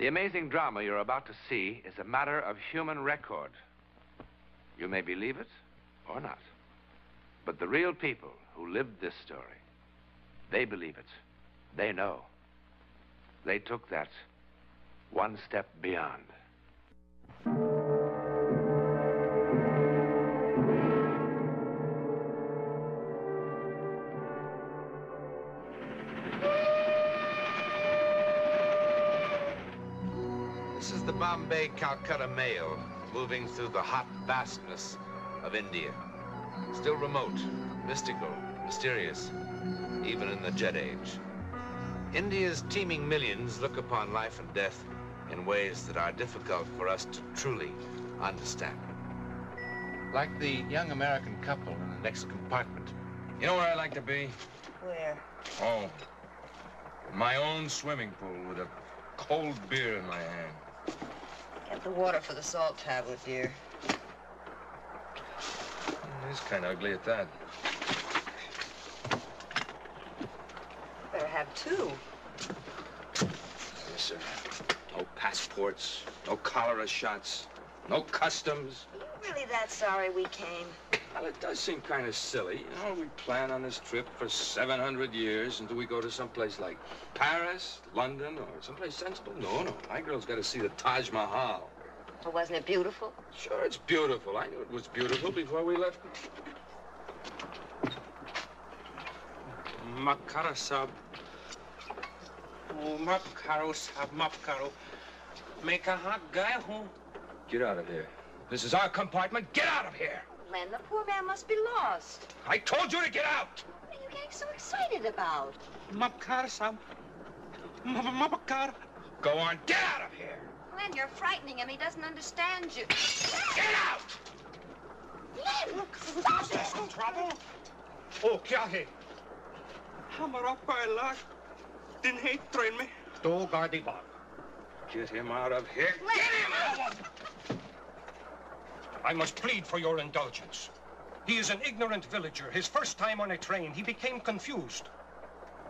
The amazing drama you're about to see is a matter of human record. You may believe it or not. But the real people who lived this story, they believe it. They know. They took that one step beyond. This is the Bombay-Calcutta mail moving through the hot vastness of India. Still remote, mystical, mysterious, even in the jet age. India's teeming millions look upon life and death in ways that are difficult for us to truly understand. Like the young American couple in the next compartment. You know where I'd like to be? Where? Oh, my own swimming pool with a cold beer in my hand. Get the water for the salt tablet, dear. He's kind of ugly at that. Better have two. Yes, sir. No passports, no cholera shots, no customs. Are you really that sorry we came? Well, it does seem kind of silly. You know, we plan on this trip for 700 years until we go to someplace like Paris, London, or someplace sensible. No, my girl's got to see the Taj Mahal. Well, wasn't it beautiful? Sure, it's beautiful. I knew it was beautiful before we left. Makara sab. Oh, Makaro sab, Makaro. Make a hot guy who. Get out of here. This is our compartment. Get out of here! Len, the poor man must be lost. I told you to get out! What are you getting so excited about? Makara sab. Makara. Go on, get out of here! Len, you're frightening him. He doesn't understand you. Get out! Len, look, stop it! Some trouble? Oh, kya hai? Hamara pehla din hai train mein. Do gaadi baag. Get him out of here. Len. Get him out! I must plead for your indulgence. He is an ignorant villager. His first time on a train, he became confused.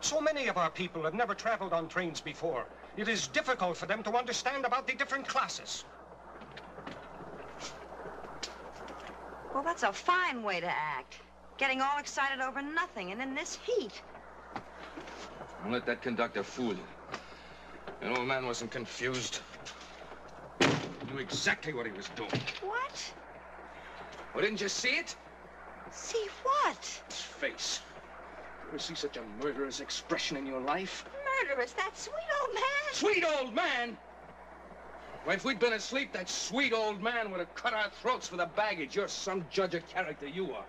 So many of our people have never traveled on trains before. It is difficult for them to understand about the different classes. Well, that's a fine way to act. Getting all excited over nothing and in this heat. Don't let that conductor fool you. The old man wasn't confused. He knew exactly what he was doing. What? Well, didn't you see it? See what? His face. Ever see such a murderous expression in your life? Murderous, that sweet old man. Sweet old man? Well, if we'd been asleep, that sweet old man would have cut our throats for the baggage. You're some judge of character, you are.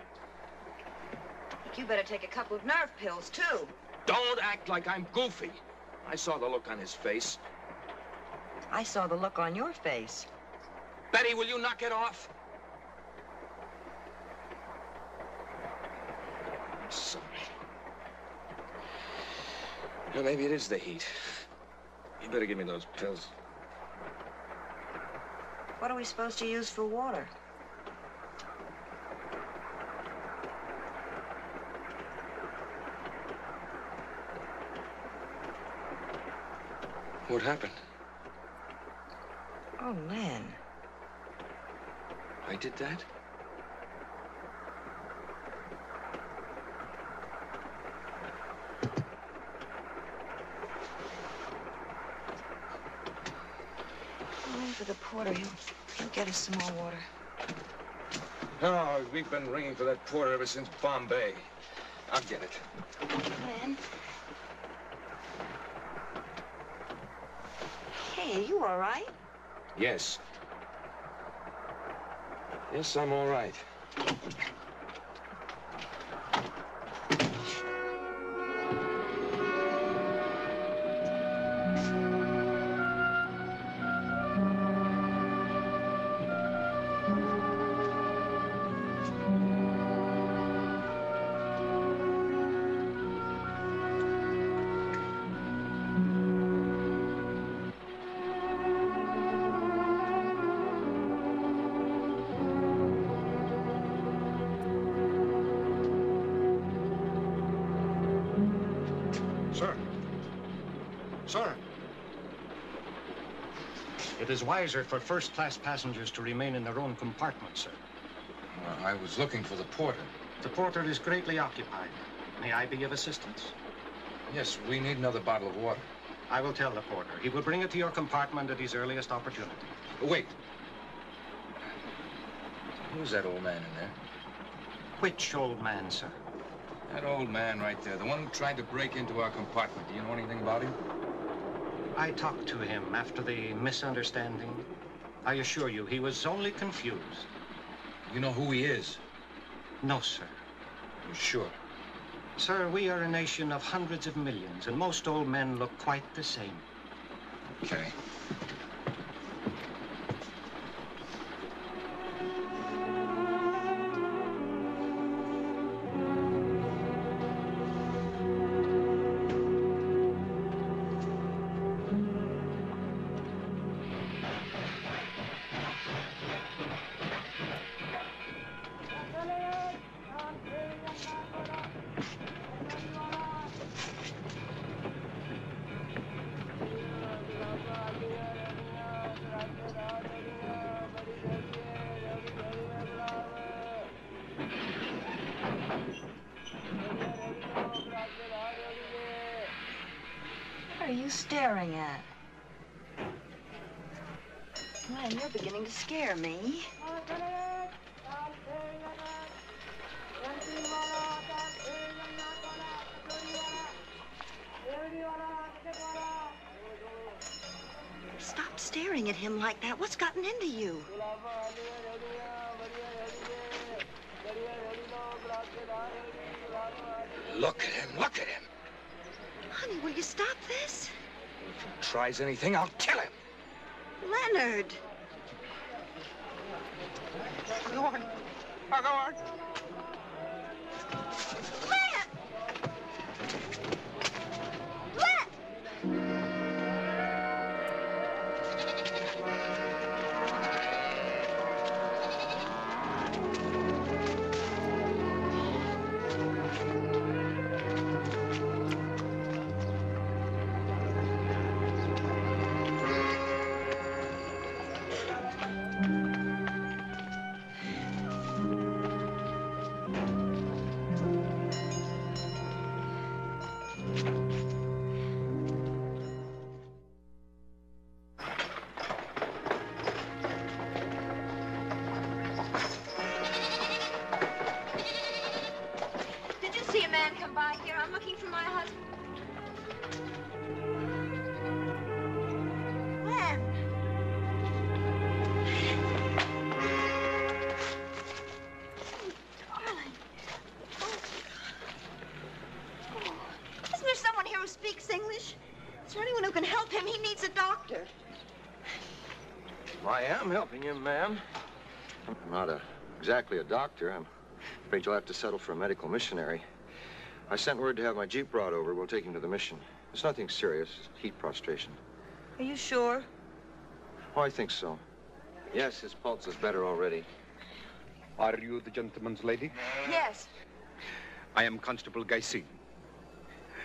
I think you better take a couple of nerve pills, too. Don't act like I'm goofy. I saw the look on his face. I saw the look on your face. Betty, will you knock it off? I'm sorry. Well, maybe it is the heat. You better give me those pills. What are we supposed to use for water? What happened? Oh, Len. I did that? For the porter, he'll get us some more water. Oh, we've been ringing for that porter ever since Bombay. I'll get it. Len? Hey, are you all right? Yes. Yes, I'm all right. Sir. It is wiser for first-class passengers to remain in their own compartment, sir. I was looking for the porter. The porter is greatly occupied. May I be of assistance? Yes, we need another bottle of water. I will tell the porter. He will bring it to your compartment at his earliest opportunity. Wait. Who's that old man in there? Which old man, sir? That old man right there, the one who tried to break into our compartment. Do you know anything about him? I talked to him after the misunderstanding. I assure you, he was only confused. You know who he is? No, sir. You sure? Sir, we are a nation of hundreds of millions, and most old men look quite the same. Okay. What are you staring at? Man, you're beginning to scare me. Stop staring at him like that. What's gotten into you? Look at him, look at him. Honey, will you stop this? If he tries anything, I'll kill him. Leonard. Go on. Go on. Len! Len! See a man come by here. I'm looking for my husband. Len. Darling. Oh. Isn't there someone here who speaks English? Is there anyone who can help him? He needs a doctor. I am helping you, ma'am. I'm not exactly a doctor. I'm afraid you'll have to settle for a medical missionary. I sent word to have my Jeep brought over. We'll take him to the mission. It's nothing serious. Heat prostration. Are you sure? Oh, I think so. Yes, his pulse is better already. Are you the gentleman's lady? Yes. I am Constable Guysin.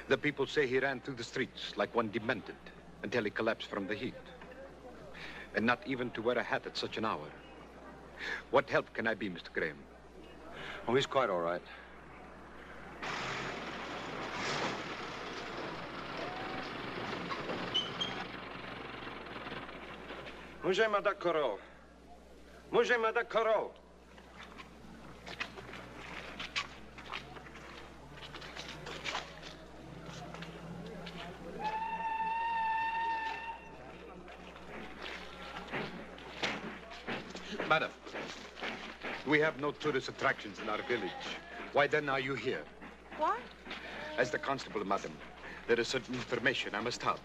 The people say he ran through the streets like one demented until he collapsed from the heat. And not even to wear a hat at such an hour. What help can I be, Mr. Graham? Oh, he's quite all right. Můžeme dát korol. Můžeme dát korol. Madam, we have no tourist attractions in our village. Why then are you here? What? As the constable, madam, there is certain information I must have.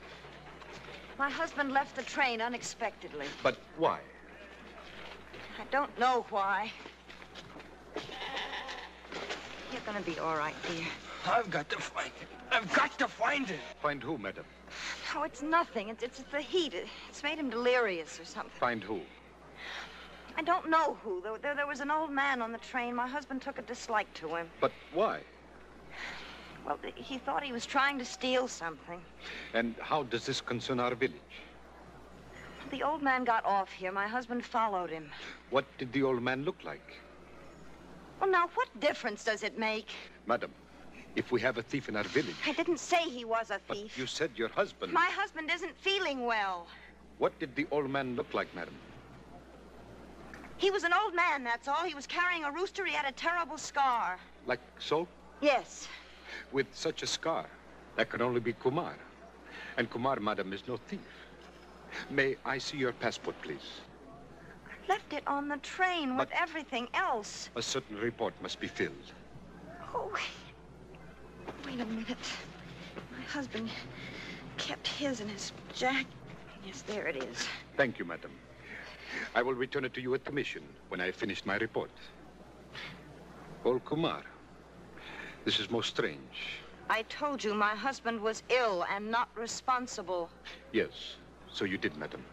My husband left the train unexpectedly. But why? I don't know why. You're gonna be all right, dear. I've got to find him. I've got to find him. Find who, madam? No, it's nothing. It's the heat. It's made him delirious or something. Find who? I don't know who. There was an old man on the train. My husband took a dislike to him. But why? Well, he thought he was trying to steal something. And how does this concern our village? The old man got off here. My husband followed him. What did the old man look like? Well, now, what difference does it make? Madam, if we have a thief in our village... I didn't say he was a thief. But you said your husband... My husband isn't feeling well. What did the old man look like, madam? He was an old man, that's all. He was carrying a rooster. He had a terrible scar. Like so? Yes. With such a scar, that can only be Kumar. And Kumar, madam, is no thief. May I see your passport, please? I left it on the train with everything else. A certain report must be filled. Oh, wait a minute. My husband kept his in his jacket. Yes, there it is. Thank you, madam. I will return it to you at the mission when I have finished my report. Old Kumar, this is most strange. I told you my husband was ill and not responsible. Yes, so you did, madam.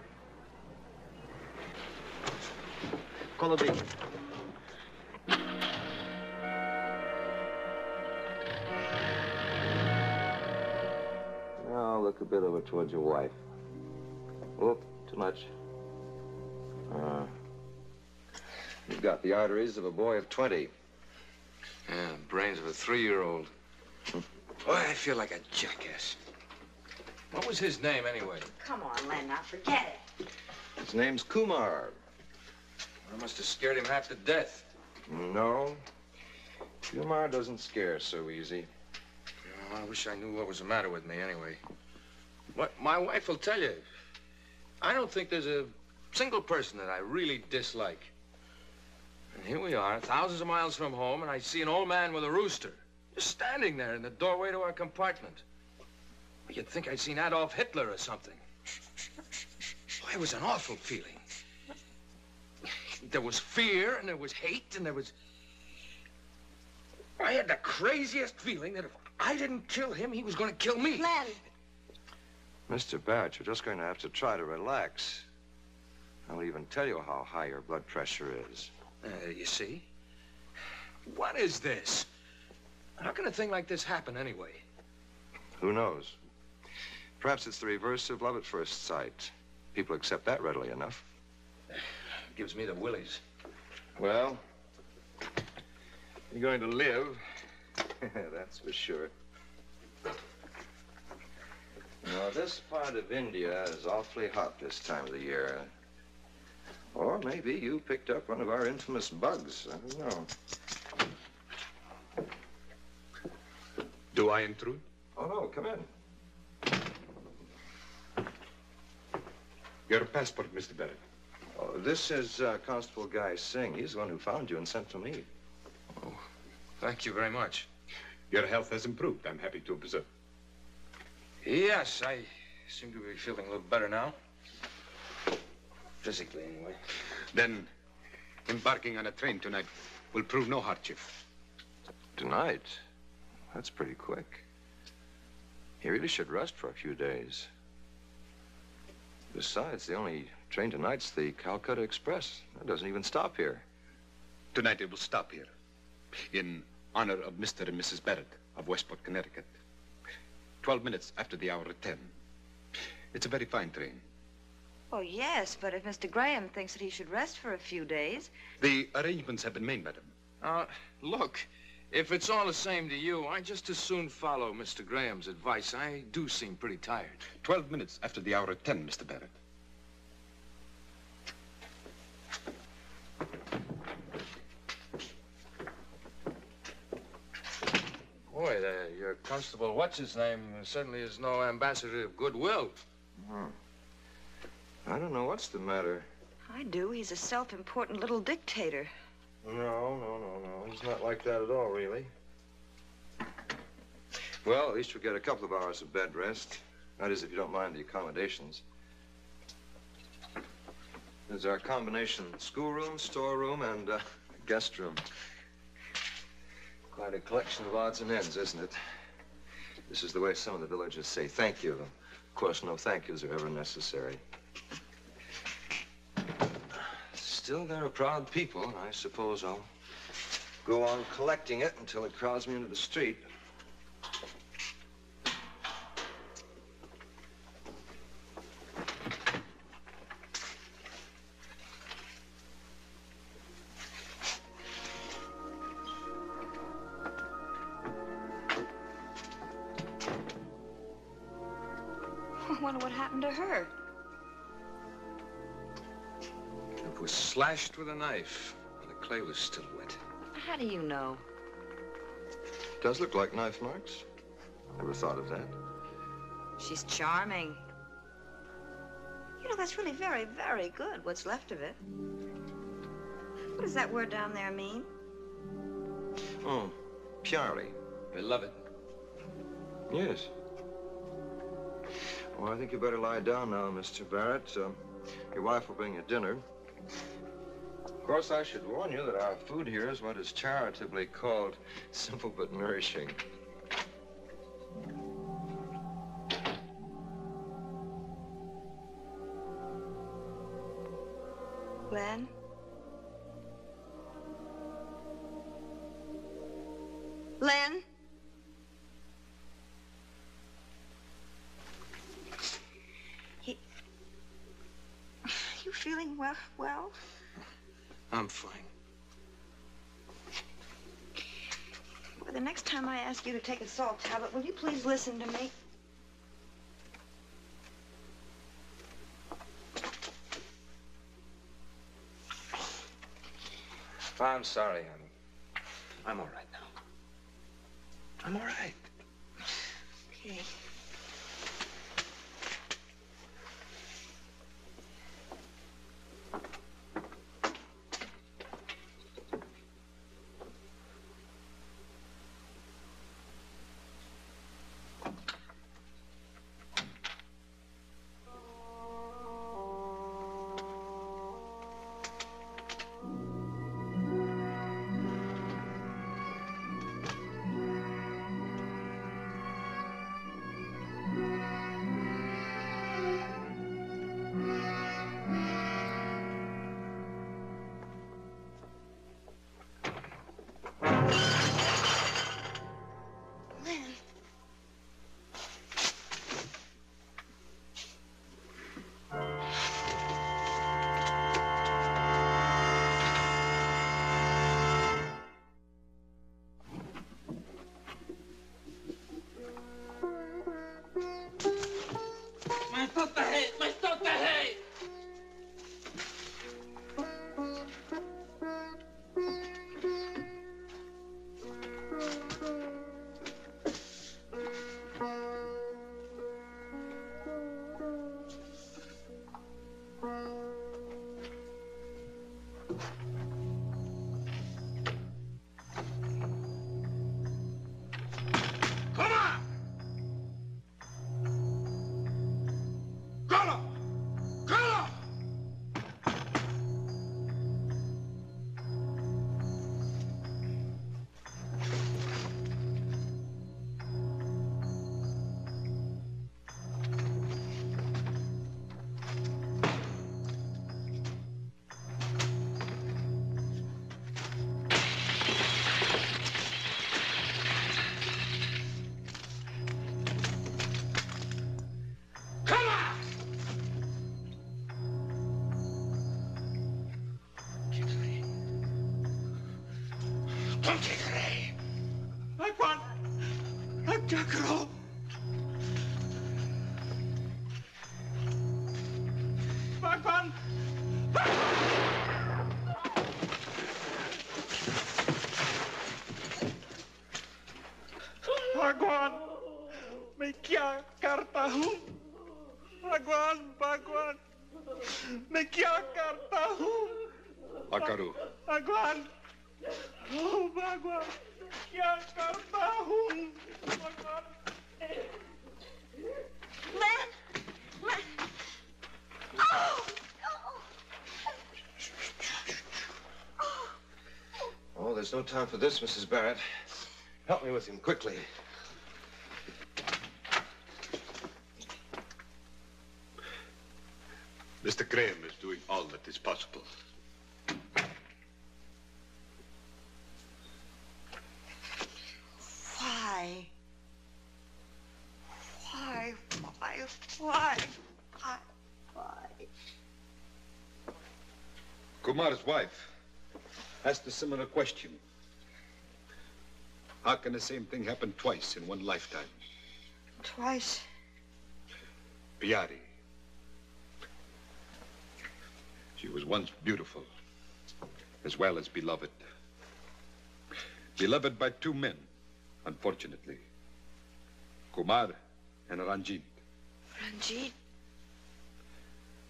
Call the beacon. Now look a bit over towards your wife. Whoop, too much. You've got the arteries of a boy of 20. Yeah, brains of a 3-year-old. Boy, I feel like a jackass. What was his name, anyway? Come on, Len, now forget it. His name's Kumar. I must have scared him half to death. No. Kumar doesn't scare so easy. Oh, I wish I knew what was the matter with me, anyway. What my wife will tell you. I don't think there's a single person that I really dislike. And here we are, thousands of miles from home, and I see an old man with a rooster just standing there in the doorway to our compartment. You'd think I'd seen Adolf Hitler or something. Boy, it was an awful feeling. There was fear, and there was hate, and there was... I had the craziest feeling that if I didn't kill him, he was going to kill me. Len. Mr. Barrett, you're just going to have to try to relax. I won't even tell you how high your blood pressure is. You see? What is this? How can a thing like this happen anyway? Who knows? Perhaps it's the reverse of love at first sight. People accept that readily enough. Gives me the willies. Well, you're going to live. That's for sure. Now, this part of India is awfully hot this time of the year. Or maybe you picked up one of our infamous bugs. I don't know. Do I intrude? Oh, no, come in. Your passport, Mr. Barrett. Oh, this is Constable Guy Singh. He's the one who found you and sent for me. Oh, thank you very much. Your health has improved, I'm happy to observe. Yes, I seem to be feeling a little better now. Physically, anyway. Then, embarking on a train tonight will prove no hardship. Tonight? That's pretty quick. He really should rest for a few days. Besides, the only train tonight's the Calcutta Express. That doesn't even stop here. Tonight it will stop here, in honor of Mr. and Mrs. Barrett of Westport, Connecticut. 12 minutes after the hour of 10. It's a very fine train. Oh, yes, but if Mr. Graham thinks that he should rest for a few days... The arrangements have been made, madam. Look, if it's all the same to you, I just as soon follow Mr. Graham's advice. I do seem pretty tired. 12 minutes after the hour of 10, Mr. Barrett. Boy, your constable, what's-his-name, certainly is no ambassador of goodwill. I don't know what's the matter. I do. He's a self-important little dictator. No. He's not like that at all, really. Well, at least you'll get a couple of hours of bed rest. That is, if you don't mind the accommodations. There's our combination schoolroom, storeroom, and guest room. Quite a collection of odds and ends, isn't it? This is the way some of the villagers say thank you. Of course, no thank yous are ever necessary. Still, they're a proud people, and I suppose I'll go on collecting it until it crowds me into the street. I wonder what happened to her. It was slashed with a knife, and the clay was still wet. How do you know? It does look like knife marks. Never thought of that. She's charming. You know, that's really very, very good, what's left of it. What does that word down there mean? Oh, Piari. Beloved. Yes. Well, I think you better lie down now, Mr. Barrett. Your wife will bring you dinner. Of course, I should warn you that our food here is what is charitably called simple but nourishing. Glenn? Len? You feeling well? I'm fine. Well, the next time I ask you to take a salt tablet, will you please listen to me? I'm sorry, honey. I'm all right now. I'm all right. Okay. भगवान मैं क्या करता हूँ भगवान भगवान मैं क्या करता हूँ Akaru. भगवान ओ भगवान क्या करता हूँ भगवान Len! Len! Oh! Oh, there's no time for this, Mrs. Barrett. Help me with him, quickly. Mr. Graham is doing all that is possible. Why? Why? Kumar's wife asked a similar question. How can the same thing happen twice in one lifetime? Twice? Piari. She was once beautiful, as well as beloved. Beloved by two men, unfortunately. Kumar and Ranjit. Ranjit?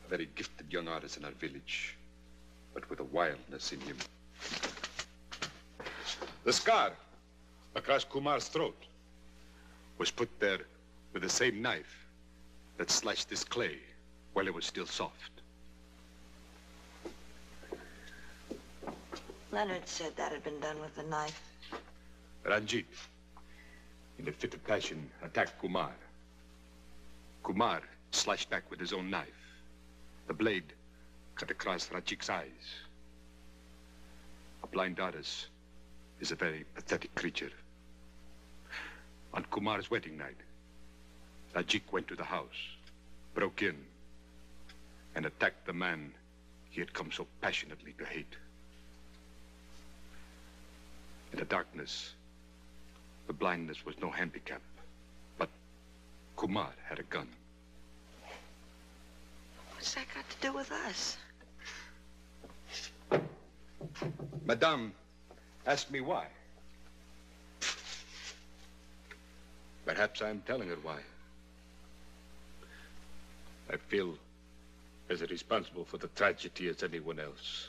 A very gifted young artist in our village, but with a wildness in him. The scar across Kumar's throat was put there with the same knife that slashed this clay while it was still soft. Leonard said that had been done with a knife. Ranjit, in a fit of passion, attacked Kumar. Kumar slashed back with his own knife. The blade cut across Ranjit's eyes. A blind artist is a very pathetic creature. On Kumar's wedding night, Ranjit went to the house, broke in, and attacked the man he had come so passionately to hate. In the darkness, the blindness was no handicap, but Kumar had a gun. What's that got to do with us? Madame asked me why. Perhaps I'm telling her why. I feel as irresponsible for the tragedy as anyone else.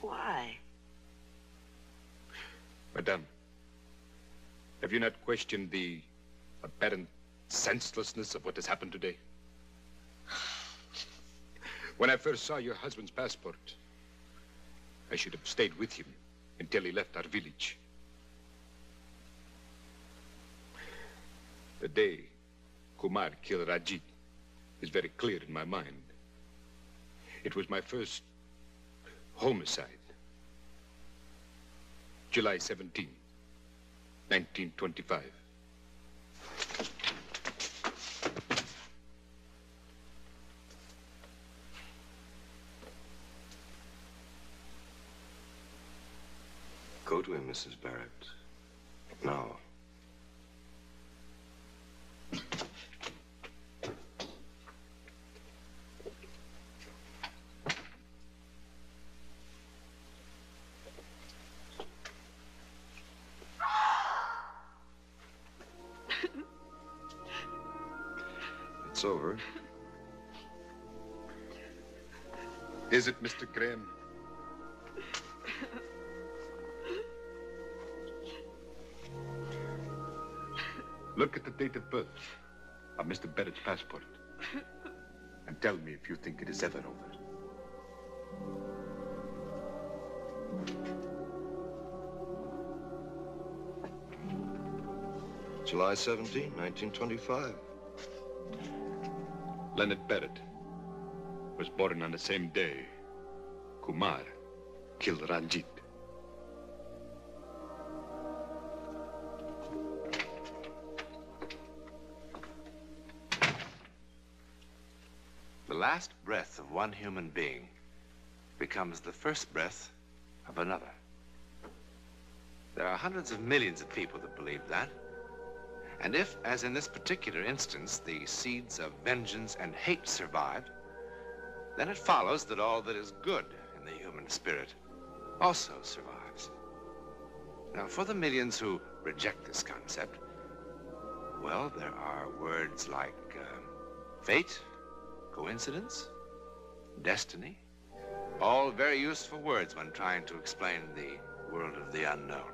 Why? Madame, have you not questioned the apparent senselessness of what has happened today? When I first saw your husband's passport, I should have stayed with him until he left our village. The day Kumar killed Ranjit is very clear in my mind. It was my first homicide. July 17, 1925. Go to him, Mrs. Barrett. Now. It's over. Is it, Mr. Graham? Look at the date of birth of Mr. Barrett's passport and tell me if you think it is ever over. July 17, 1925. Leonard Barrett was born on the same day Kumar killed Ranjit. The last breath of one human being becomes the first breath of another. There are hundreds of millions of people that believe that. And if, as in this particular instance, the seeds of vengeance and hate survived, then it follows that all that is good in the human spirit also survives. Now, for the millions who reject this concept, well, there are words like fate, coincidence, destiny, all very useful words when trying to explain the world of the unknown.